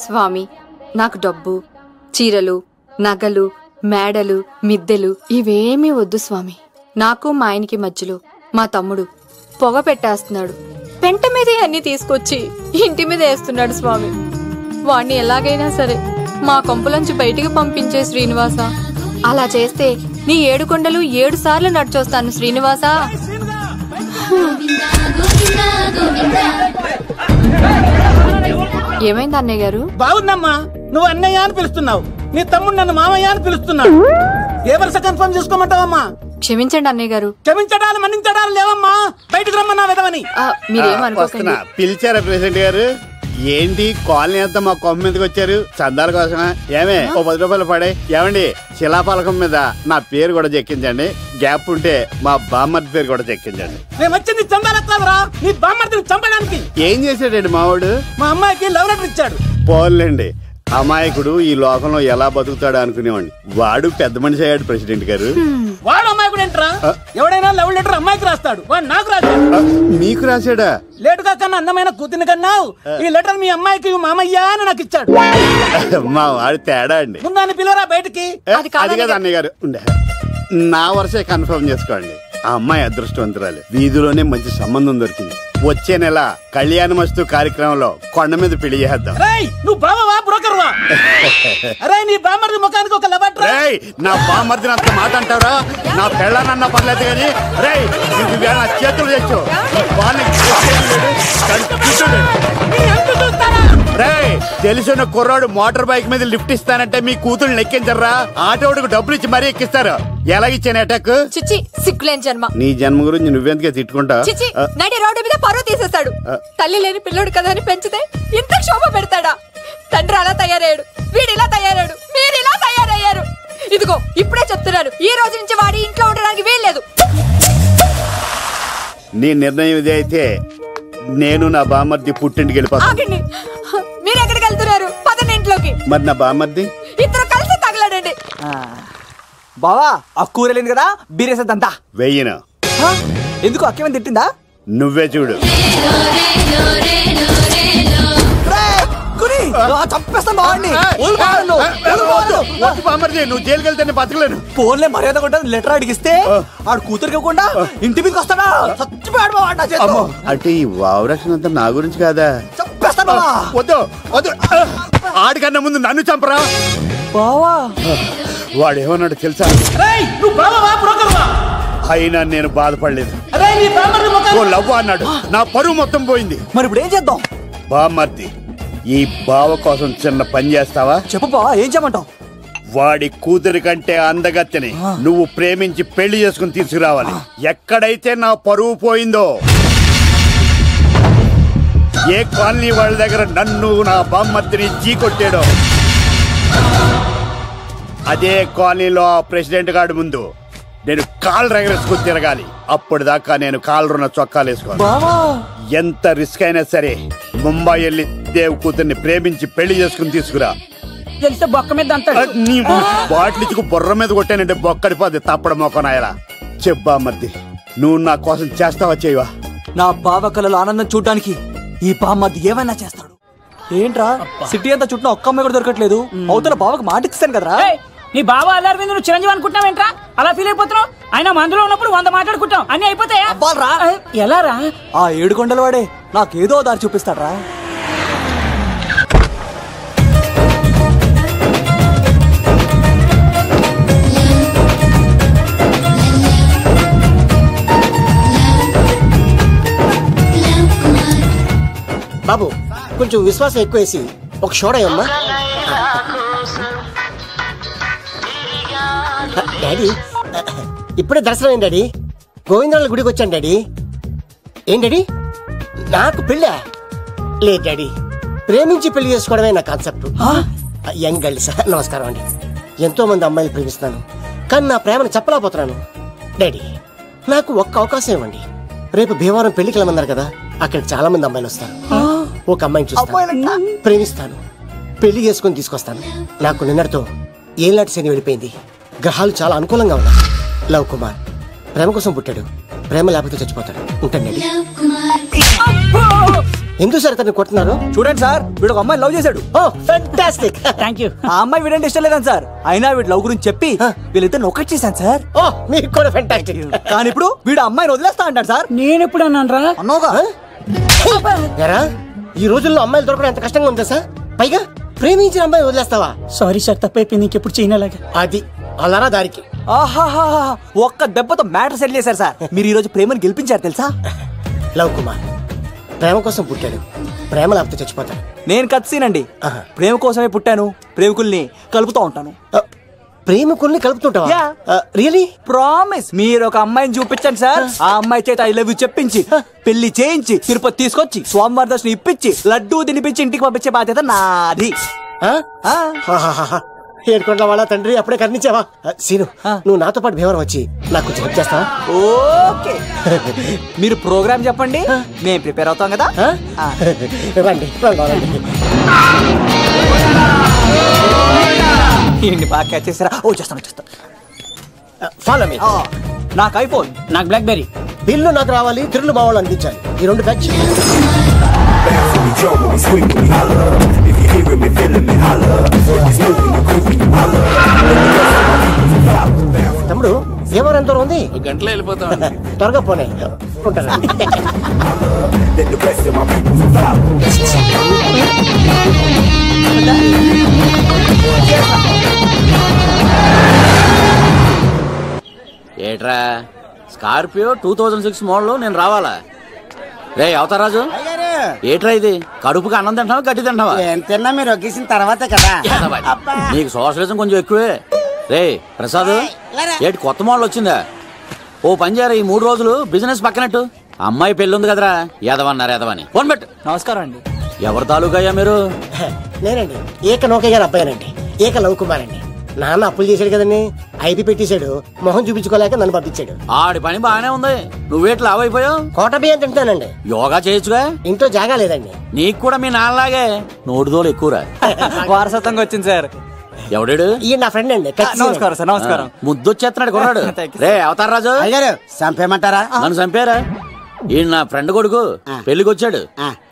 స్వామి, నాకు డబ్బు, చీరలు, నగలు, మేడలు, మిద్దెలు ఇవేమీ వద్దు స్వామి. నాకు మా ఆయనకి మధ్యలో మా తమ్ముడు పొగ పెట్టేస్తున్నాడు. పెంట మీద అన్ని తీసుకొచ్చి ఇంటి మీద వేస్తున్నాడు స్వామి. వాణ్ణి ఎలాగైనా సరే మా కొంపలోంచి బయటికి పంపించే శ్రీనివాస. అలా చేస్తే నీ 7 కొండలు 7 సార్లు నడిచొస్తాను శ్రీనివాస. ఏమైంది అన్నయ్య గారు? బాగుందమ్మా, నువ్వు అన్నయ్య అని పిలుస్తున్నావు, నీ తమ్ముడు నన్ను మామయ్య అని పిలుస్తున్నాడు. ఏ వరుస కన్ఫర్మ్ చేసుకోమంటావమ్మా? క్షమించండి అన్నయ్య గారు. క్షమించడాలు మన్నించడాలు లేవమ్మా, బయటకు రమ్మన్నా విధవని. మీరేమనుకోకండి. పిలిచారా ప్రెసిడెంట్ గారు? ఏంటి కాలనీ అంతా మా కొమ్మ మీదకి వచ్చారు? చందాల కోసమా? ఏమే ఓ 10 రూపాయలు పడే. ఏమండి, శిలాఫలకం మీద నా పేరు కూడా చెక్కించండి. గ్యాప్ ఉంటే మా బామ్మర్ది పేరు కూడా చెక్కించండి. నేను వచ్చింది చందాలకు కాదురా, నీ బామ్మర్దిని చంపడానికి. ఏం చేశాడండి మావాడు? మా అమ్మాయికి లవ్ లెటర్ ఇచ్చాడు. పోన్లేండి, అమాయకుడు ఈ లోకంలో ఎలా బతుకుతాడు అనుకునేవాడిని. వాడు పెద్ద మనిషి అయ్యాడు ప్రెసిడెంట్ గారు. వాడు అమ్మాయికుడు ఏంట్రా? ఎవడైనా లవ్ లెటర్ అమ్మాయికి రాస్తాడు, వాడు నాకు రాశాడు. మీకు రాశాడా? లేటుగా కన్నా అందమైన కూతుని కన్నావు, ఈ లెటర్ మీ అమ్మాయికి మామయ్య అని నాకు ఇచ్చాడు. మా వాడు తేడా అండి. ముందాన్ని పిలవరా బయటికి. అది కదా అన్నయ్య గారు. నా వరుసే కన్ఫర్మ్ చేసుకోండి. ఆ అమ్మాయి అదృష్టవంతురాలు, వీధిలోనే మంచి సంబంధం దొరికింది. వచ్చే నెల కళ్యాణమస్తు కార్యక్రమంలో కొండ మీద పెళ్లి చేద్దాం. నువ్వు బావవా బ్రోకర్వా? అరే నీ బామ్మర్ది ముఖానికి ఒక లెటర్. నా బామ్మర్దిని అంత మాట అంటారా? నా పెళ్ళనన్న పర్లేదు కానీ రేయ్, నీకు వేళ చేతులు తెచ్చు. తెలిసిన కుర్రాడు మోటార్ బైక్ మీద లిఫ్ట్ ఇస్తానంటే మీ కూతురు ఎక్కించరా? ఆటోడికి డబ్బులు ఇచ్చి మరీ ఎక్కిస్తారు. ఎలాగిచ్చాను అటాక్? చిచ్చి, సిగ్గులేని జన్మ. నీ జన్మ గురించి నువ్వెందుకే తిట్టుకుంటా? నడి రోడ్డు మీద పరువు తీసేస్తాడు. తల్లి లేని పిల్లోడు కదా అని పెంచితే ఇంత క్షోభ పెడతాడా? తండ్రి అలా తయారయ్యాడు, వీడిలా తయారయ్యాడు, మీరు ఇలా తయారయ్యారు. ఇదిగో ఇప్పుడే చెప్తున్నాను, ఈ రోజు నుంచి వాడి ఇంట్లో ఉండడానికి వీల్లేదు. నీ నిర్ణయం ఇదే అయితే నేను నా బామ్మర్ది పుట్టింటికి వెళ్ళిపోతాను. మీరు ఎక్కడికి వెళ్తున్నారు? పదండి ఇంట్లోకి. మరి నా బామ్మర్ది? ఇద్దరు కలిసి తగలడండి. బావా, ఆ కూరలేదు కదా, బీరేసేద్దంతా. వెయ్యను. ఎందుకు అక్కేమని తిట్టిందా? నువ్వే చూడు. నువ్వు జైలుకి వెళ్తే బతకలేను. ఫోన్లే మర్యాద కొట్టా లెటర్ అడిగిస్తే ఆడు కూతురికి ఇవ్వకుండా ఇంటి మీదకి వస్తాడా? చచ్చిపోయాడు. అంటే ఈ వావరక్షణ అంతా నా గురించి కాదా? చంపేస్తాను. వద్దు వద్దు, ఆడికన్నా ముందు నన్ను చంపరా. బావా, వాడేమన్నాడు తెలుసా? అయినా నేను బాధపడలేదు. ఓ లవ్ అన్నాడు, నా పరువు మొత్తం పోయింది. మరి ఇప్పుడు ఏం చేద్దాం? బామ్మర్ది, ఈ బావ కోసం చిన్న పని చేస్తావా? చెప్పు బావా, ఏం చేయమంటావు? వాడి కూతురి కంటే అందగత్తెని నువ్వు ప్రేమించి పెళ్లి చేసుకుని తీసుకురావాలి. ఎక్కడైతే నా పరువు పోయిందో, ఏ కాలనీ వాళ్ళ దగ్గర నన్ను నా బామ్మర్దిని చీకొట్టాడో, అదే కాలనీలో ఆ ప్రెసిడెంట్ గారి ముందు నేను కాళ్ళు రగరేసుకుని తిరగాలి. అప్పటిదాకా నేను కాళ్ళున్న చొక్కాలు వేసుకోవాలి. ఎంత రిస్క్ అయినా సరే ముంబై వెళ్ళి దేవ్ కూతుర్ని ప్రేమించి పెళ్లి చేసుకుని తీసుకురా. బొక్క మీద నీ బాటిలిచ్చుకు బుర్ర మీద కొట్టానంటే బొక్కడిపోద్ది. తప్పడ మొక్కనాయలా. చెప్పా మర్ది, నువ్వు నా కోసం చేస్తావా చేయవా? నా బావ కళలో ఆనందం చూడడానికి ఈ బామ్మర్ది ఏమైనా చేస్తాడు. ఏంట్రా సిటీ అంతా చుట్టూ ఒక్క అమ్మాయి కూడా దొరకట్లేదు. అవుతున్న బావకు మాట ఇస్తాను కదరా. నీ బావ అల్లరి మీద నువ్వు చిరంజీవి అనుకుంటున్నావేంట్రా? అలా ఫీల్ అయిపోతున్నావు. ఆయన మందులో ఉన్నప్పుడు 100 మాట్లాడుకుంటాం, అన్ని అయిపోతాయా? ఎలా రా? ఆ 7 కొండల వాడే నాకేదో దారి చూపిస్తాడ్రా. బాబు, కొంచెం విశ్వాసం ఎక్కువేసి ఒక షోడయమ్మా. డాడీ, ఇప్పుడే దర్శనం అయింది డాడీ. గోవిందరాల గుడికి వచ్చాను డాడీ. ఏం డాడీ, నాకు పెళ్ళా? లేదు డాడీ, ప్రేమించి పెళ్లి చేసుకోవడమే నా కాన్సెప్ట్. యంగ్ గర్ల్స్, నమస్కారం అండి. ఎంతో మంది అమ్మాయిలు ప్రేమిస్తాను, కానీ నా ప్రేమను చెప్పలేకపోతున్నాను. డాడీ, నాకు ఒక్క అవకాశం ఇవ్వండి. రేపు భీమవరం పెళ్లికి వెళ్ళమన్నారు కదా, అక్కడికి చాలా మంది అమ్మాయిలు వస్తారు. ఒక అమ్మాయిని చూస్తాను, ప్రేమిస్తాను, పెళ్లి చేసుకుని తీసుకొస్తాను. నాకు నిన్నటితో ఏలాంటి శని వెళ్ళిపోయింది. గ్రహాలు చాలా అనుకూలంగా ఉన్నాయి. లవ్ కుమార్ ప్రేమ కోసం పుట్టాడు, ప్రేమ లేకపోతే చచ్చిపోతాడు. ఉంటాను. ఎందుకు సార్ అతన్ని కొడుతున్నారు? చూడండి సార్, వీడు ఒక అమ్మాయి లవ్ చేశాడు. Oh fantastic. Thank you. ఆ అమ్మాయి వీడంటే ఇష్టం లేదని సార్, అయినా వీడు లవ్ గురించి చెప్పి వీళ్ళిద్దరు ఒకటి చేశాను సార్. ఓ మీకు కూడా ఫెంటాస్టిక్. కానీ ఇప్పుడు వీడు అమ్మాయిని వదిలేస్తా అంటాడు సార్. నేను ఎప్పుడు అన్నాను రా? అన్నోగా ఎరా ఈ రోజుల్లో అమ్మాయిలు దొరకడం ఎంత కష్టంగా ఉందా సార్? పైగా ప్రేమించిన అమ్మాయి వదిలేస్తావా? సారీ సార్, తప్పైపోయింది. ఇంకెప్పుడు చేయనలాగా. అది అలారా దారికి. ఆహాహా, ఒక్క దెబ్బతో మ్యాటర్ సెటిల్ చేశారు సార్. మీరు ఈ రోజు ప్రేమను గెలిపించారు తెలుసా? లవ్ కుమార్ ప్రేమ కోసం పుట్టాడు, ప్రేమ లేకపోతే చచ్చిపోతాడు. నేను కత్సీనండి. ప్రేమ కోసమే పుట్టాను, ప్రేమికుల్ని కలుపుతూ ఉంటాను. ప్రేమికుల్ని కలుపుతుంటావా? Yeah. రియలీ? ప్రామిస్. మీరు ఒక అమ్మాయిని చూపించండి సార్, ఆ అమ్మాయి చేత ఐ లవ్ యూ చెప్పించి పెళ్లి చేయించి తిరుపతి తీసుకొచ్చి స్వామివారి దర్శనం ఇప్పించి లడ్డూ తినిపించి ఇంటికి పంపించే బాధ్యత నాది. ఏడుకొండ వాళ్ళ తండ్రి అప్పుడే కర్ణించావా? సీను నువ్వు నాతో పాటు భీవరం వచ్చి నాకు కొంచెం హెల్ప్ చేస్తావా? ఓకే, మీరు ప్రోగ్రామ్ చెప్పండి, మేము ప్రిపేర్ అవుతాం కదా. రండి రండి. ఏంటి బాగా క్యాచ్ చేస్తారా? ఓ చేస్తాను. Follow me. నాకు ఐఫోన్, నాకు బ్లాక్ బెర్రీ. బిల్లు నాకు రావాలి, తిరులు మా వాళ్ళు అందించాలి. ఈ రెండు బ్యాచ్. తమ్ముడు ఎవరు ఎంత ఉంది? గంటలో వెళ్ళిపోతాం. త్వరగా పోనే ఉంటాను. ఏట్రా స్కార్పియో 2006 మోడల్ నేను రావాలా? రే అవతారాజు, ఏట్రా ఇది? కడుపుకి అన్నం తింటావా గడ్డి తింటావా? తిన్నా మీరు ఒగ్గేసిన తర్వాతే కదా. నీకు సోషలిజం కొంచెం ఎక్కువే. రే ప్రసాద్, ఏటి కొత్త మోడల్ వచ్చిందా? ఓ పని చేయరా, ఈ 3 రోజులు బిజినెస్ పక్కనట్టు. అమ్మాయి పెళ్లి ఉంది కదరా, ఎదవన్నారు ఎదవని ఫోన్ పెట్టు. నమస్కారం అండి. ఎవరు తాలూకా అయ్యా మీరు? నేనండి ఏక నౌకయ్య గారు అబ్బాయినండి, ఏక లవ్ కుమార్ అండి. నాన్న అప్పులు చేశాడు కదండి, ఐపీ పెట్టేశాడు, మొహం చూపించుకోలేక నన్ను పంపించాడు. ఆడి పని బాగానే ఉంది, నువ్వేటి లావైపోయావు? కోట బియ్యం తింటానండి. యోగా చేయొచ్చుగా. ఇంట్లో జాగా లేదండి. నీకు కూడా మీ నాన్నలాగే నోటిదోలు ఎక్కువరా. వారసత్వంగా వచ్చింది సార్. ఎవడాడు? ఈయన నా ఫ్రెండ్ అండి. నమస్కారం సార్. నమస్కారం. ముద్దొచ్చేస్తున్నాడు కొన్నాడు. రే అవతార్ రాజు, అయ్యారు చంపేయమంటారా? నన్ను చంపారా? ఈయన నా ఫ్రెండ్ కొడుకు పెళ్లికి వచ్చాడు,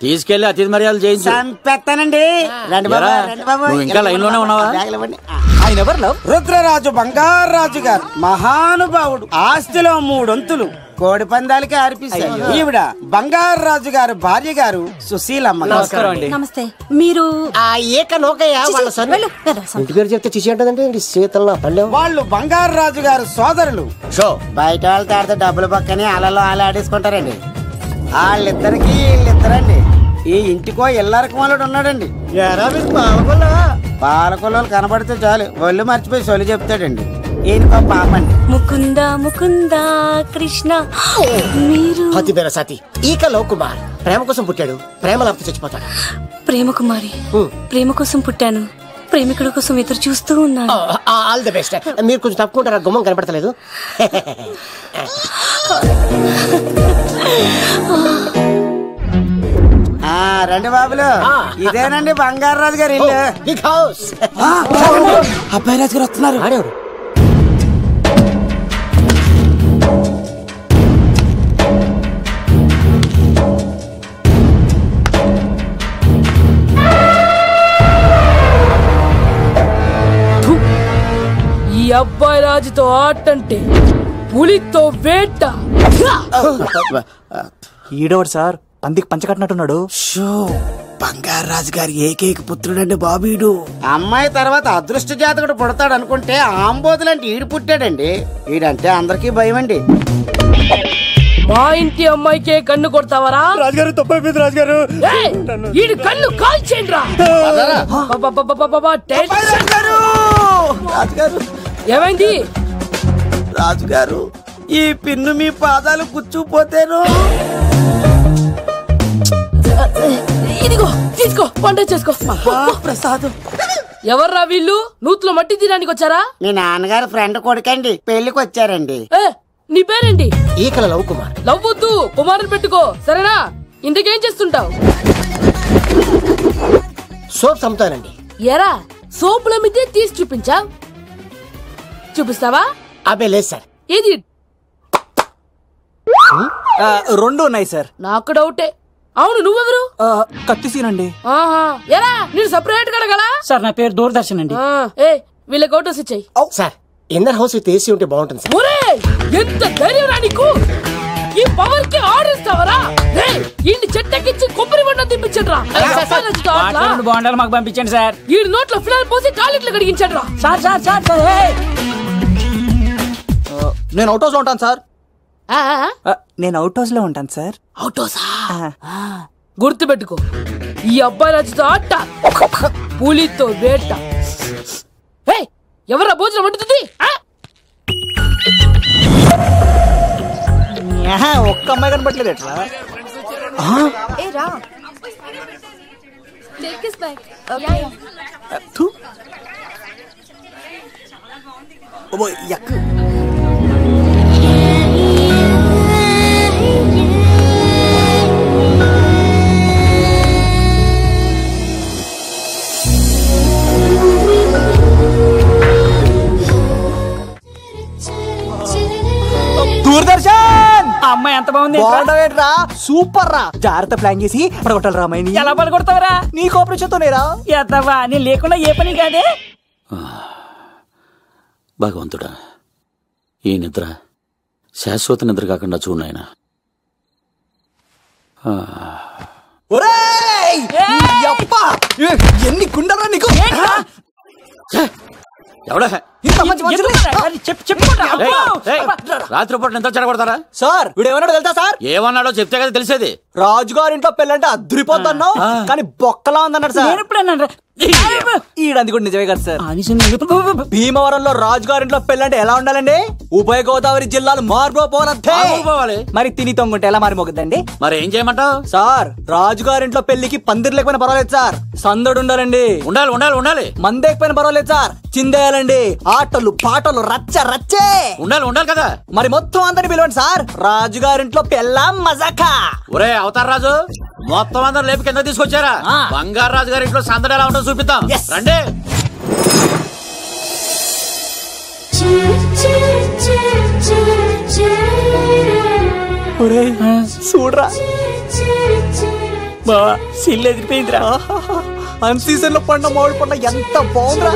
తీసుకెళ్లి అతిథి మర్యాదలు చేయించు. చంపేస్తానండి. రండి బాబు, రండి బాబు. నువ్వు ఇంకా లైన్ లోనే ఉన్నావా? ఆయన ఎవరు లవ్? రుద్రరాజు బంగారాజు గారు మహానుభావుడు, ఆస్తిలో 3 వంతులు కోడి పందాలకి అర్పిస్తారు. ఈవిడ బంగారాజు గారు భార్య గారు సుశీలమ్మ. నమస్కారం అండి. నమస్తే. మీరు ఆ ఏక నౌకయ్య వాళ్ళ సన్. ఇంటి పేరు చెప్తే చిచి అంటదంటే శీతల పల్లెం. వాళ్ళు బంగారాజు గారు సోదరులు. షో బయట వాళ్ళతో ఆడితే డబ్బులు పక్కనే అలలో అలా ఆడేసుకుంటారండి. వాళ్ళిద్దరికి వీళ్ళిద్దరండి. ఈ ఇంటికో ఇల్లరకం వాళ్ళు ఉన్నాడండి. పాలకొల్లు కనబడితే చాలు ఒళ్ళు మర్చిపోయి సొలి చెప్తాడండి. ఈయనకో పాపండి. ముకుంద ముకుంద కృష్ణ. మీరు హతి బేర సాతి ఈక లవ్ కుమార్ ప్రేమ కోసం పుట్టాడు, ప్రేమ లేకపోతే చచ్చిపోతాడు. ప్రేమ కుమారి, ప్రేమ కోసం పుట్టాను, ప్రేమికుడు కోసం ఎదురు చూస్తూ ఉన్నాను. All the best. మీరు కొంచెం తప్పుకుంటారా? గుమ్మం కనపడతలేదు. రండి బాబులు, ఇదేనండి బంగారాజు గారి ఇల్లు. Big house. అబ్బాయి రాజు గారు వస్తున్నారు. ఆడేవాడు ఈ అబ్బాయి రాజుతో ఆటంటే పులితో వేట. ఈడోడు సార్, పందికి పంచ కట్టినట్టున్నాడు. బంగారాజు గారి ఏకైక పుత్రుడండి బాబీడు. అమ్మాయి తర్వాత అదృష్ట జాతకుడు పుడతాడు అనుకుంటే ఆంబోతులంటే ఈడు పుట్టాడండి. ఈడంటే అందరికీ భయం అండి. మా ఇంటి అమ్మాయికే కన్ను కొడతావరా? రాజుగారు తప్పైపోయింది రాజుగారు. ఈడు కన్ను కాల్చేయండి రా. రాజుగారు, ఏమైంది? రాజుగారు, ఈ పిన్ను మీ పాదాలు కూర్చుపోతేను. ఇదిగో తీసుకో, పంట చేసుకో. ప్రసాద్, ఎవర్రా వీళ్ళు? నూతులో మట్టి తీయడానికి వచ్చారా? మీ నాన్నగారు ఫ్రెండ్ కొడుకండి, పెళ్లికి వచ్చారండి. నీ పేరేంటి? ఈకల లవ్ కుమార్. లవ్వొద్దు, కుమారుని పెట్టుకో, సరేనా? ఇంతకేం చేస్తుంటావు? సోప్స్ అమ్ముతానండి. ఎరా సోపుల మీద తీసి చూపించా? చూపిస్తావా? అబ్బే లేదు సార్. ఏది? 2 ఉన్నాయి సార్. నాకు డౌటే. అవును నువ్వెవరు? కత్తిసీనండి. ఆహా ఎలా నేను సపరేట్ కడగలా? సార్ నా పేరు దూరదర్శన్ అండి. ఏ వీళ్ళకి ఓటోస్ ఇచ్చాయి. Sir inner house with AC ఉంటే బాగుంటుంది సార్. ఒరేయ్ ఎంత ధైర్యం రా నీకు! ఈ పవర్ కి ఆర్డర్ ఇస్తావరా? ఈ చెట్టెక్కించి కొబ్బరి బండ తిప్పించండి రా. బాండాలు మాకు పంపించండి సార్. ఈ నోట్లో ఫినాల్ పోసి టాయిలెట్లు కడిగించండి రా. సార్ సార్ సార్ సార్ నేను అవుట్ హౌస్ లో ఉంటాను సార్. ఆ, నేను అవుట్ హౌస్ లో ఉంటాను సార్. అవుటోసా? గుర్తు పెట్టుకో, ఈ అబ్బాయి రాజుతో ఆట, పులితో వేట. ఎవరా భోజనం వండుతుంది? ఒక్క అమ్మాయి కనపట్లేదు ఎట్లా? దూరదర్శన్ అమ్మాయి ఎంత బాగుంది. బాగుండవేట్రా? సూపర్ రా. జాగ్రత్త ప్లాన్ చేసి పడగొట్టాలి రామాయణి. ఎలా పడగొడతావరా? నీ కోపరేషన్తోనేరా. ఎత్తవా నీ లేకుండా ఏ పని కాదే. భగవంతుడా, ఈ నిద్ర శాశ్వత నిద్ర కాకుండా చూడాయన. ఎన్ని గుండెలరా నీకు? ఎవడా రాత్రిపూట నిద్ర చెడగొడతారా? సార్ వీడు ఏమన్నాడు తెలుసా సార్? ఏమన్నాడో చెప్తే కదా తెలిసేది. రాజుగారింట్లో పెళ్ళంటే అద్దరిపోతున్నావు కానీ బొక్కలా ఉందన్నాడు సార్. ఈడంది కూడా నిజమే కదా సార్. భీమవరంలో రాజుగారింట్లో పెళ్ళంటే ఎలా ఉండాలండి? ఉభయ గోదావరి జిల్లాలు మారిపోవాలి. మరి తిని తొంగుంటే ఎలా మారిపోతుందండి? మరి ఏం చేయమంటావు? సార్ రాజుగారింట్లో పెళ్లికి పందిరి లేకపోయినా పర్వాలేదు సార్, సందడు ఉండాలండి. ఉండాలి ఉండాలి ఉండాలి. మందేకపోయినా పర్వాలేదు సార్, చిందేయాలండి. ఆటలు పాటలు రచ్చ రచ్చే ఉండాలి ఉండాలి కదా. మరి మొత్తం అందరిని పిలవండి సార్. రాజుగారింట్లో పెళ్ళాం మజాకా. ఒరే అవతార్ రాజు, మొత్తం అందరు లేపి కింద తీసుకొచ్చారా? బంగారు రాజు గారి ఇంట్లో సందడి ఎలా ఉంటుందో చూపిద్దాం రండి. చూడరా బావా సిల్లు ఎదిరిపోయిందిరా. అన్ సీజన్ లో పండ మామిడి పండ ఎంత బాగుందిరా.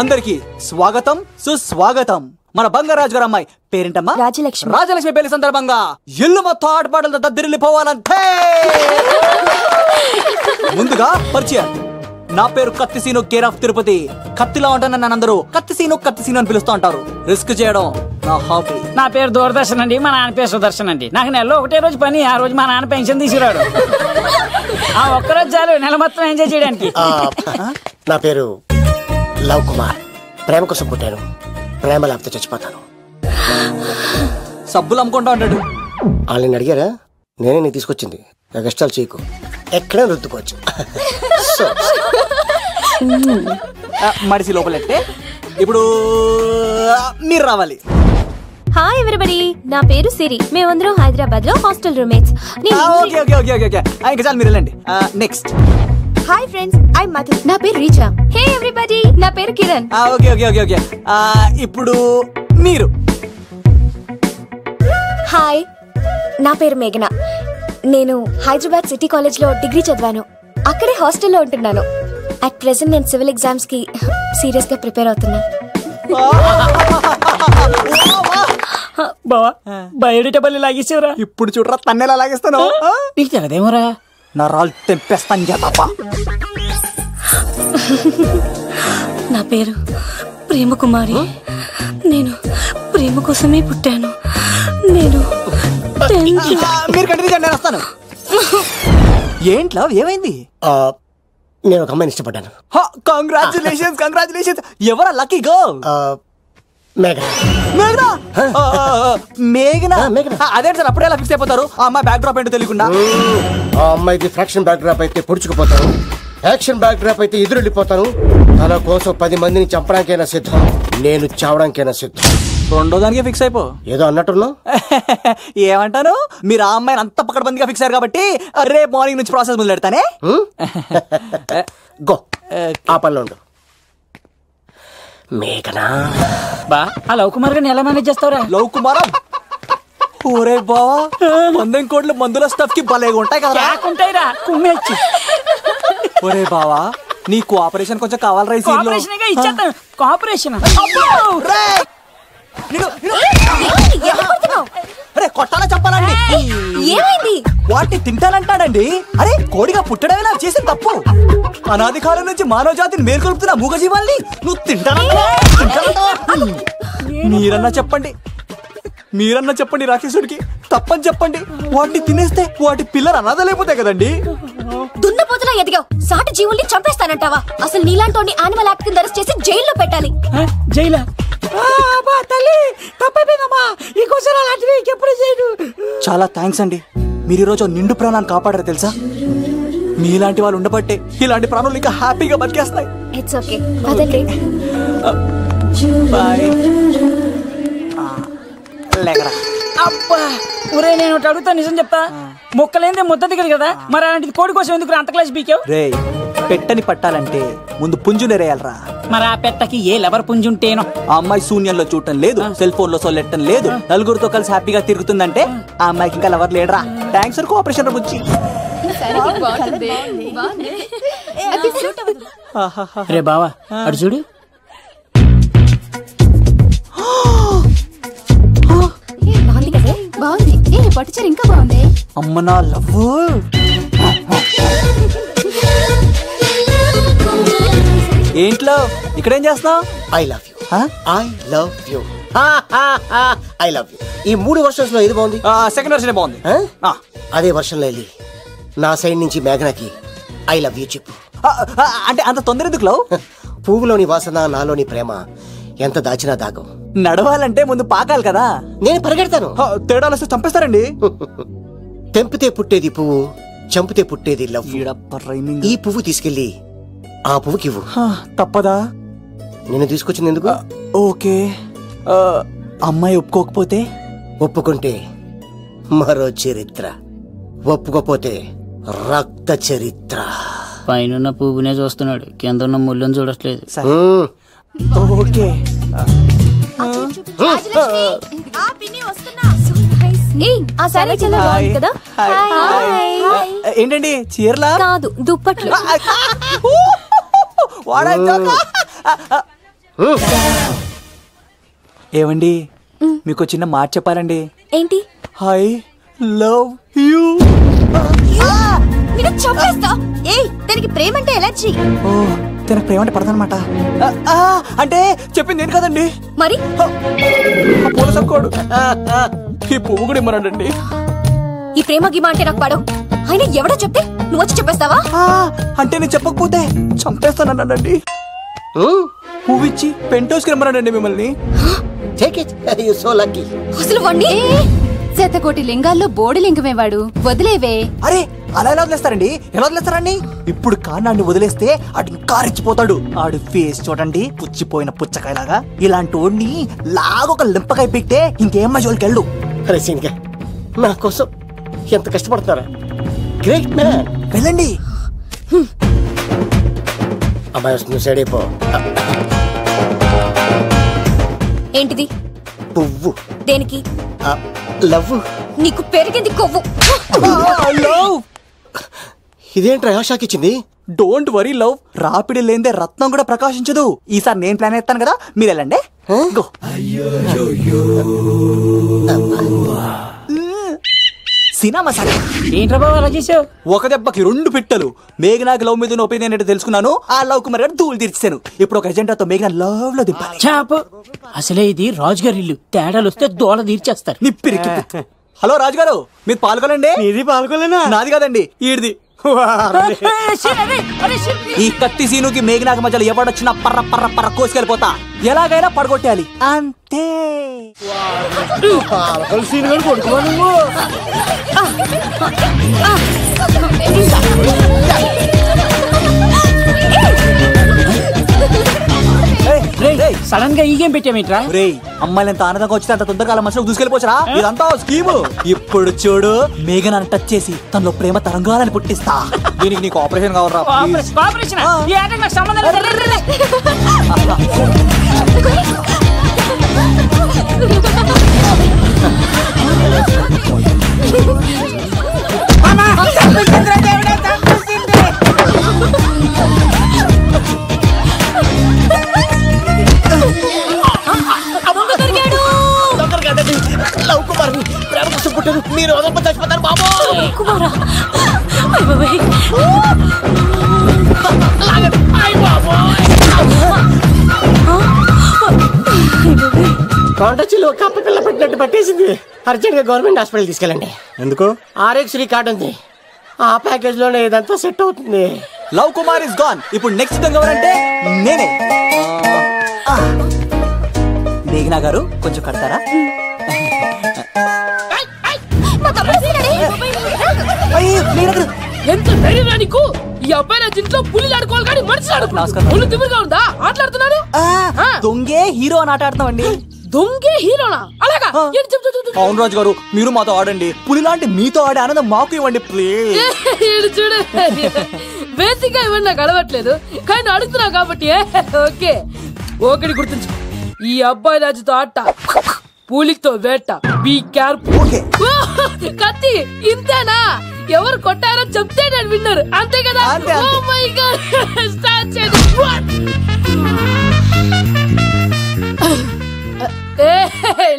అందరికి స్వాగతం సుస్వాగతం. మన బంగారాజు గారు అమ్మాయి పేరేంటమ్మా? రాజలక్ష్మి. రాజలక్ష్మి పెళ్లి సందర్భంగా ఇల్లు మొత్తం ఆటపాటలతో దద్దరిల్లిపోవాలంటే ముందుగా పరిచయం. నా పేరు కత్తిసీను, కేర్ ఆఫ్ తిరుపతి. కత్తిలా ఉంటాను నన్ను అందరూ కత్తిసీను కత్తిసీను అని పిలుస్తూ ఉంటారు. రిస్క్ చేయడం నా హాబీ. నా పేరు దూరదర్శన్ అండి, మా నాన్న పేరు సుదర్శన్ అండి. నాకు నెలలో ఒకటే రోజు పని, ఆ రోజు మా నాన్న పెన్షన్ తీసుకురాడు. ఆ ఒక్కరోజు చాలు నెల మొత్తం ఎంజాయ్ చేయడానికి. నా పేరు లవ్ కుమార్. ప్రేమ కోసం పుట్టాను, ప్రేమ లేకపోతే చచ్చిపోతాను. సబ్బులు అమ్ముకుంటా ఉంటాడు. వాళ్ళని అడిగారా? నేనే నీకు తీసుకొచ్చింది. కష్టాలు చేయకు, ఎక్కడే రుద్దుకోవచ్చు. మడిసి లోపలెట్టే. ఇప్పుడు మీరు రావాలి. హాయ్ ఎవ్రీబడి, నా పేరు సిరి. మేమందరం హైదరాబాద్ లో hostel roommates. Okay okay okay okay ఇంకా చాలు, మీరు వెళ్ళండి. Next. Hi friends, I Madhu. నా పేరు రీచా. హే ఎవ్రీబడి, నా పేరు Kiran. Okay okay okay okay ఇప్పుడు మీరు. హాయ్, నా పేరు మేఘన. నేను హైదరాబాద్ సిటీ కాలేజ్ లో డిగ్రీ చదివాను. అక్కడే హాస్టల్లో ఉంటున్నాను. అట్ ప్రెసెంట్ నేను సివిల్ ఎగ్జామ్స్ కి సీరియస్ గా ప్రిపేర్ అవుతున్నా. బావా బయోడేటా బల్లి లాగేసేవరా? ఇప్పుడు చూడరా తన్నేలా లాగేస్తాను. నీకు తెగదేమోరా? నా రాళ్ళు తెంపేస్తాను చేతప్ప. నా పేరు ప్రేమ కుమారి. నేను ప్రేమ కోసమే పుట్టాను. నేను మీరు కంటిన్యూ చేయండి, నేను వస్తాను. ఏంట్లో ఏమైంది? నేను ఒక అమ్మాయిని ఇష్టపడ్డాను. Congratulations congratulations. ఎవరా లక్కీ గర్ల్? మేఘన. మేఘన మేఘన అదే సార్. అప్పుడే ఎలా ఫిక్స్ అయిపోతారు? ఆ అమ్మాయి బ్యాక్ డ్రాప్ ఏంటో తెలియకుండా. ఆ అమ్మాయిది ఫ్రాక్షన్ బ్యాక్ డ్రాప్ అయితే పొడుచుకుపోతాను, యాక్షన్ బ్యాక్ డ్రాప్ అయితే ఎదురెళ్ళిపోతాను. తన కోసం 10 మందిని చంపడానికైనా సిద్ధం, నేను చావడానికైనా సిద్ధం. రెండో దానికి ఫిక్స్ అయిపో. ఏదో అన్నట్టున్నావు. ఏమంటాను? మీరు ఆ అమ్మాయిని అంత పక్కడబందిగా ఫిక్స్ అయ్యారు కాబట్టి రేపు మార్నింగ్ నుంచి ప్రాసెస్ మొదలు పెడతానే. గో, ఆ పనిలో ఉండు. మేఘనా బా ఆ లవ్ కుమార్ గారిని ఎలా మేనేజ్ చేస్తావురా? లవ్ కుమారం ఓరే బావా, 100 కోట్ల మందుల స్టఫ్ కి భలేగా ఉంటాయి కదా. ఉంటాయిరా కుమ్మేచ్చి. ఒరే బావా, నీ కోఆపరేషన్ కొంచెం కావాలరా ఈ సీన్ లో. ఇచ్చేస్తాను. కోఆపరేషన్ అరే కొట్టాలా చెప్పాలండి? ఏమైంది? వాటిని తింటానంటాడండి. అరే కోడిగా పుట్టడమే నాకు చేసిన తప్పు. అనాది కాలం నుంచి మానవ జాతిని మేల్కొల్పుతున్న మూగజీవాల్ని నువ్వు తింటానంటావా? మీరన్నా చెప్పండి రాక్షసుడికి. తప్పని చెప్పండి. వాటిని తినేస్తే వాటి పిల్లలు అనాథలైపోతాయి కదండి. దున్నపోతులా ఎదిగావు, సాటి జీవుల్ని చంపేస్తానంటావా? అసలు నీలాంటి యానిమల్ యాక్ట్ కింద అరెస్ట్ చేసి జైల్లో పెట్టాలి. జైలా? చాలా థ్యాంక్స్ అండి. మీరు ఈరోజు నిండు ప్రాణాన్ని కాపాడారు తెలుసా. మీలాంటి వాళ్ళు ఉండబట్టే ఇలాంటి ప్రాణులు ఇంకా హ్యాపీగా బతికేస్తాయి. ఇట్స్ ఓకే, అదండి. బాయ్. లేకరా. అబ్బా ఒరే, నేను ఒకటి అడుగుతా, నిజం చెప్తా. మొక్కలేందే ముద్ద దిగదు కదా, మరి అలాంటిది కోడి కోసం ఎందుకు అంత క్లాస్ బీకావు? రే, పెట్టని పట్టాలంటే ముందు పుంజునేరేయాలరా. మరి ఆ పెట్టకి ఏ లవర్ పుంజుంటేనో. ఆ అమ్మాయి శూన్యంలో చూడటం లేదు, సెల్ ఫోన్ లో సొల్లెట్టం లేదు, నలుగురితో కలిసి హ్యాపీగా తిరుగుతుందంటే ఆ అమ్మాయికి ఇంకా లవర్ లేడరా. థ్యాంక్స్ ఫర్ కోఆపరేషన్ బుజ్జి. రే బావా అడు చూడు. బాగుంది. పట్టుచారు ఇంకా బాగుంది. అమ్మ నా లవ్. ఏంట్లో ఇక్కడేం చేస్తున్నావు? I love you. I love you. I love you. ఈ 3 వర్షన్స్ లో ఏది బాగుంది? సెకండ్ వర్షన్ బాగుంది. అదే వర్షంలో వెళ్ళి నా సైడ్ నుంచి మేఘనాకి ఐ లవ్ యూ చెప్పు. అంటే అంత తొందర ఎందుకు లవ్? పువ్వులోని వాసన, నాలోని ప్రేమ ఎంత దాచినా దాగం. నడవాలంటే ముందు పాకాలి కదా. నేను పరిగెడతాను. తేడాలు వస్తే చంపేస్తారండి. తెంపితే పుట్టేది పువ్వు, చంపితే పుట్టేది లవ్. ఈ పువ్వు తీసుకెళ్ళి ఆ పువ్వుకి ఇవ్వు. తప్పదా? నేను తీసుకొచ్చింది ఎందుకు? ఓకే. అమ్మాయి ఒప్పుకోకపోతే? ఒప్పుకుంటే మరో చరిత్ర, ఒప్పుకోపోతే రక్త చరిత్ర. పైన పువ్వునే చూస్తున్నాడు, కింద ఉన్న ముళ్ళని చూడట్లేదు. ఓకే. ఏంటండి చీరలా? కాదు, దుప్పట్లు. ఏమండి, మీకు చిన్న మాట చెప్పాలండి. ఏంటి? I love you. చంపేస్తా. దానికి ప్రేమ అంటే ఎలర్జీ. తన ప్రేమ అంటే పడదనమాట. అంటే చెప్పింది నేను కదండి. మరి పూల సక్కోడు ఈ పువ్వు కూడా ఇమ్మనండి. ఈ ప్రేమ గిమ అంటే నాకు పడవు. అయినా ఎవడో చెప్తే నువ్వు వచ్చి చెప్పేస్తావా? అంటే నేను చెప్పకపోతే చంపేస్తానండి. పువ్వు ఇచ్చి పెంటోస్కి రమ్మనండి మిమ్మల్ని. అసలు వాణ్ణి శతకోటి లింగాల్లో బోడి లింగమేవాడు, వదిలేవే. అరే అలా ఎలా వదిలేస్తారండి? ఎలా వదిలేస్తారండి? ఇప్పుడు కాన్నాడిని వదిలేస్తే అటు ఇంకా రెచ్చిపోతాడు. ఆడు ఫేస్ చూడండి, పుచ్చిపోయిన పుచ్చకాయలాగా. ఇలాంటి వాడిని లాగొక లింపకాయ పెట్టే ఇంకేం జోలికి వెళ్ళు. నా కోసం ఎంత కష్టపడతారా? Great man. వెళ్ళండి. అమ్మాయి వస్తుంది, సైడ్ అయిపో. ఏంటిది? పువ్వు. దేనికి? లవ్. నీకు పెరిగింది కొవ్వు. ఇదేంట్రా షాక్ ఇచ్చింది? డోంట్ వరీ లవ్, రాపిడి లేదే రత్నం కూడా ప్రకాశించదు. ఈసారి నేను ప్లాన్ ఎత్తాను కదా, మీరు వెళ్ళండి. సినిమా సరే. ఏంట్రా బాబు అలా చేసావు? ఒక దెబ్బకి 2 పిట్టలు. మేఘనాకి లవ్ మీద ఒపీనియన్ ఏంటో తెలుసుకున్నాను. ఆ లవ్ కుమార్ గారు ధూళి తీర్చాను. ఇప్పుడు ఒక ఎజెండాతో మేఘనా లవ్ లో దింపాలి. చాపు. అసలే ఇది రాజుగారి ఇల్లు, తేడాలు వస్తే దోళ తీర్చేస్తారు. నిప్పిరికి. హలో రాజుగారు, మీరు పాల్గొనండి. ఇది పాల్గొలేనా? నాది కాదండి, ఈడిది. ఈ కత్తి సీనుకి మేఘనాకి మధ్యలో ఎవడొచ్చినా పర్ర పర్ర పర్ర కోసుకెళ్ళిపోతా. ఎలాగైనా పడగొట్టాలి అంతే. సడన్ గా ఈ గేమ్ పెట్టామేంట్రా? రే, అమ్మాయిలు ఎంత ఆనందంగా వచ్చితే అంత తొందరగా మనుషులకు దూసుకెళ్ళిపోవచ్చురా. ఇదంతా స్కీము. ఇప్పుడు చూడు, మేఘనాన్ని టచ్ చేసి తనలో ప్రేమ తరంగాలని పుట్టిస్తా. దీనికి నీకు ఆపరేషన్ కావాలరా? ఆపరేషన్? ఈ ఆటకి నాకు సంబంధం లేదు. మీరు చచ్చిపోతారు బాబు. కొండచిలో కప్ప పిల్ల పెట్టినట్టు పట్టేసింది. అర్జెంట్ గా గవర్నమెంట్ హాస్పిటల్ తీసుకెళ్ళండి. ఎందుకు? ఆర్ఎక్స్ కార్డు ఉంది, ఆ ప్యాకేజ్ లోనే ఇదంతా సెట్ అవుతుంది. Love Kumar is gone. ఇప్పుడు నెక్స్ట్ దొంగ ఎవరంటే నేనే. మేఘనా గారు కొంచెం కడతారా? ఎంత ధైర్యం నీకు? ఈ అబ్బాయి నా ఇంట్లో పులిలు ఆడుకోవాలి కానీ మనిషి ఆడుకున్నాడు. తిమ్మిరిగా ఉందా ఆటలాడుతున్నాడు? దొంగే హీరో అని ఆట ఆడతామండి. దొంగే హీరోనా? అలాగా? అవును రాజు గారు, మీరు మాతో ఆడండి. పులి లాంటి మీతో ఆడే ఆనందం మాకు ఇవ్వండి ప్లీజ్. చూడు, బేసిక్ గా ఇవన్నీ నాకు అలవట్లేదు కానీ అడుగుతున్నా కాబట్టి ఓకే. ఒకటి గుర్తుంచు, ఈ అబ్బాయి రాజుతో ఆట, పూలితో వేట. Be careful. కత్తి ఇంతేనా? ఎవరు కొట్టారో చెప్తే నేను విన్నారు, అంతే కదా? ఓ మై గాడ్, స్టార్ట్ చేయండి.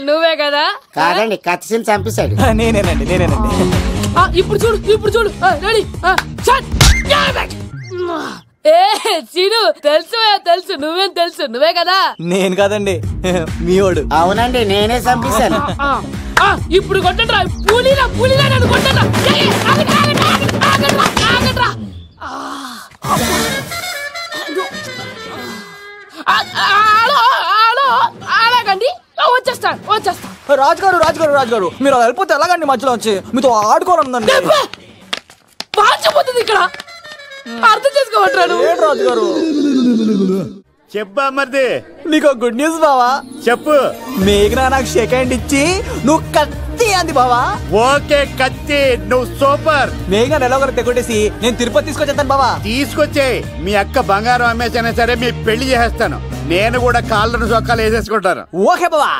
నువ్వే కదా? కాదండి, కత్తిని చంపేశాడు. నేనేనండి. ఇప్పుడు చూడు, ఇప్పుడు చూడు. రెడీ? చీను, తెలుసు నువ్వేం తెలుసు, నువ్వే కదా? నేను కాదండి, మీవాడు. అవునండి, నేనే చంపేశాను. ఇప్పుడు కొట్టండి. పులిలా నన్ను కొట్టండి. అలాగండి, వచ్చేస్తా. రాజుగారు మీరు వెళ్ళిపోతే ఎలాగండి? మధ్యలో వచ్చి మీతో ఆడుకోవాలండి. మార్చిపోతుంది ఇక్కడ, అర్థం చేసుకోమంటాడు. రాజుగారు చెప్పా మరిది, నీకు గుడ్ న్యూస్ బావా. చెప్పు. మేఘనా నాకు షేక్ హ్యాండ్ ఇచ్చి నువ్వు కత్తి అంది బావా. ఓకే కత్తి, నువ్వు సూపర్. మేఘనా ఎలా ఒకరు తెగొట్టేసి నేను తిరుపతి తీసుకొచ్చేస్తాను బావా. తీసుకొచ్చే. మీ అక్క బంగారం అమ్మేసైనా సరే మీ పెళ్లి చేసేస్తాను. నేను కూడా కాళ్ళను చొక్కాలు వేసేసుకుంటాను. ఓకే బావా.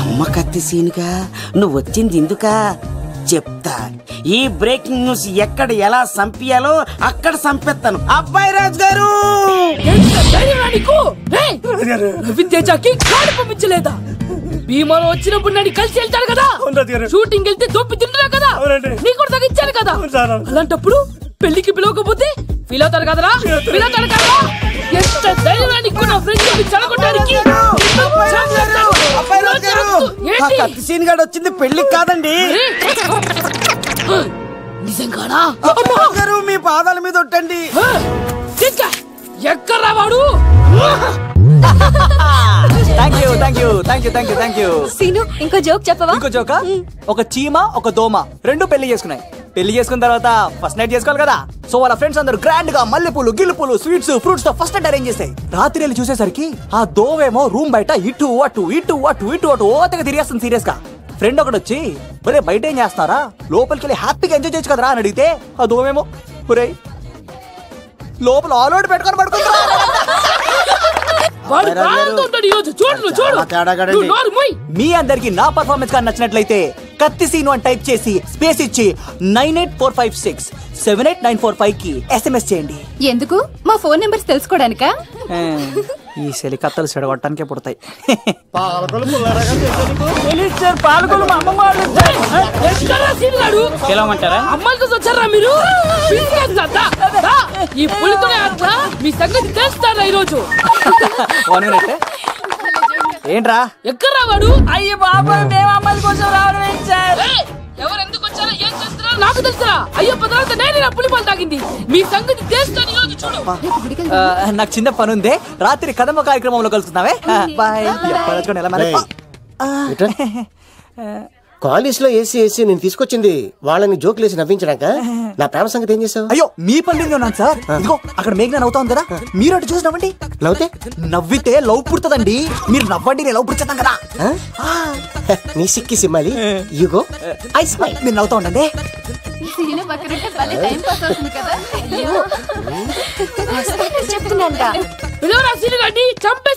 అమ్మ కత్తి సీనుగా నువ్వు వచ్చింది ఎందుకా చెప్తా. ఈ బ్రేకింగ్ న్యూస్ ఎక్కడ ఎలా సంపియాలో అక్కడ సంపెత్తాను. అబ్బాయి రాజు గారు పంపించలేదా? భీమాలో వచ్చినప్పుడు నన్ను కలిసి వెళ్తాను కదా, షూటింగ్ వెళ్తే దొప్పి తింటున్నా కదా, నీకు కూడా తగ్గించాను కదా. అలాంటప్పుడు పెళ్లికి పిలవకపోతే ఫీల్ అవుతారు కదరా? ఎంత ధైర్యం నీకు నా ఫ్రెండ్ చదవడానికి? సీన్ గాడు వచ్చింది పెళ్లికి కాదండి. నిజంగానా? గారు మీ పాదాల మీద ఒట్టండి. ఎక్కడ్రా వాడు? Thank you. సీను, ఇంకో జోక్ చెప్పవా? ఇంకో జోకా? ఒక చీమ ఒక దోమ రెండు పెళ్లి చేసుకున్నాయి. పెళ్లి చేసుకున్న తర్వాత ఫస్ట్ నైట్ చేసుకోవాలి కదా. సో వాళ్ళ ఫ్రెండ్స్ అందరూ గ్రాండ్ గా మల్లెపూలు, గిల్లుపూలు, స్వీట్స్, ఫ్రూట్స్ తో ఫస్ట్ నైట్ అరేంజ్ చేసాయి. రాత్రి వెళ్ళి చూసేసరికి ఆ దోవేమో రూమ్ బయట ఇటు అటు ఓతగా తిరిగేస్తుంది సీరియస్ గా. ఫ్రెండ్ ఒకటి వచ్చి, ఒరే బయట ఏం చేస్తున్నారా, లోపలికి వెళ్ళి హ్యాపీగా ఎంజాయ్ చేయొచ్చు కదరా అని అడిగితే ఆ దోవేమో, ఒరే లోపల ఆల్ అవుట్ పెట్టుకొని పడుకుంటా. మీ అందరికి నా పర్ఫార్మెన్స్ గా నచ్చినట్లయితే కత్తి సీను అని టైప్ చేసి స్పేస్ ఇచ్చి 9845678945 కి SMS చేయండి. ఎందుకు? మా ఫోన్ నెంబర్స్ తెలుసుకోవడానికా? ఈ సెలి కత్తలు చెడగొట్టడానికే పుడతాయి. అమ్మాయిల కోసం వచ్చారా మీరు? ఈ పులితోనే అట్లా మీ సంగతి తెలుస్తారా ఈరోజు? ఏంట్రా ఎక్కడ రావాడు? అయ్యో బాబా, మేము అమ్మాయిల కోసం రావడం ఎవరు ఎందుకు వచ్చారో ఏం చేస్తున్నారో నాకు తెలుసా? అయ్యో తర్వాత నేనే పులిపాలు తాగింది. మీ సంగతి తెలుస్తాను ఈరోజు, చూడు. నాకు చిన్న పని ఉంది, రాత్రి కదమ్మ కార్యక్రమంలో కలుస్తున్నావే. బాయ్. కాలేజ్ లో ఏసీ నేను తీసుకొచ్చింది వాళ్ళని జోకులేసి నవ్వించడాక. నా ప్రేమ సంగతి ఏం చేసావు? అయ్యో మీ పని ఉన్నాను సార్. ఇదిగో అక్కడ మేఘనా నవ్వుతా ఉంది కదా, మీరు అటు చూసి నవ్వండి. నవ్వితే లవ్ పుడుతుందండి. మీరు నవ్వండి, నేను లవ్ పుడిచేద్దాం కదా. నీ సిక్కి సిమ్మాలి. యుగో ఐ స్మైల్. మీరు నవ్వుతా ఉండండి. చెప్తున్నాను పిలవరా సీను గారిని చంపేస్తా